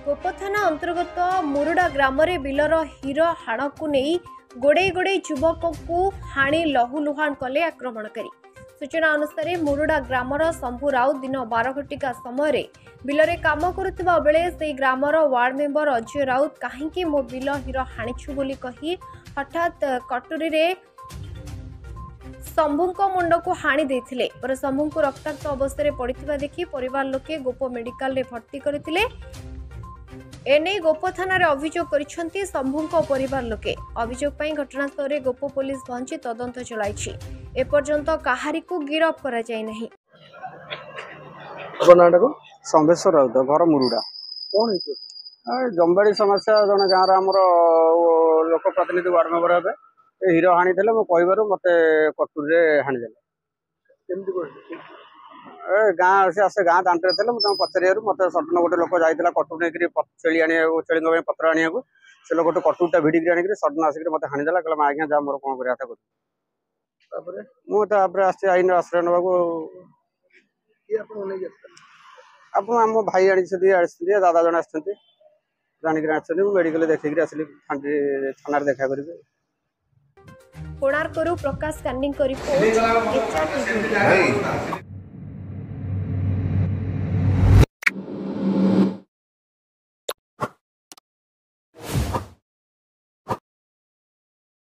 गोप थाना अंतर्गत मुरुडा ग्राम बिलर हिर हाण को नहीं गोड़े गोड़े युवक को हाणी लहुलुहान कले आक्रमणकारी। सूचना अनुसार मुरुडा ग्रामर शंभु राउत दिन 12 घटिका समय बिलरे काम करुवा बेले से grammar ward member Ajay Raut कहीं मो बिल हिर हाणीछु बोली कही हठात कटुरी रे शंभु मुंड को हाणी देथिले। पर शंभु को रक्ताक्त अवस्था पड़िथिबा देखि परिवार लोके गोप मेडिकल रे भर्ती करथिले। एने गोप थाना रे अभियोग करिसेंती शंभु परिवार लोके। अभियोग पई घटनास्थल रे गोप पुलिस पहुंची तदंत चलाइछि। एपर्यंत काहारी को गिरफ करा जाय नहीं। कर्नाटक संभेश्वर राउत घर मुरुडा कौन जमबाड़ी समस्या जन गाँव आमर लोक प्रतिनिधि वार्ड मेंबर हे हीरो हाणी थे मो कह मत कटुरी हाणी गाँ से आसे गाँ दांटे थे मुझे पचार मत सडन गोटे लोक जाइला कटुरी नहीं छेली आने छेली पत्र आने से लोग गोटे कटुरीटा भिड़िकी आनिक सडन आसिक मत हाणीदेला कहला आज्ञा जा मोर कौन कर मुझे आसी आईन आश्रय नाक आप आम भाई आनी दादा जन आनिक मेडिकल देखिक आसली थाना देखा करेंगे। कोणार्करू प्रकाश कान्नी रिपोर्ट।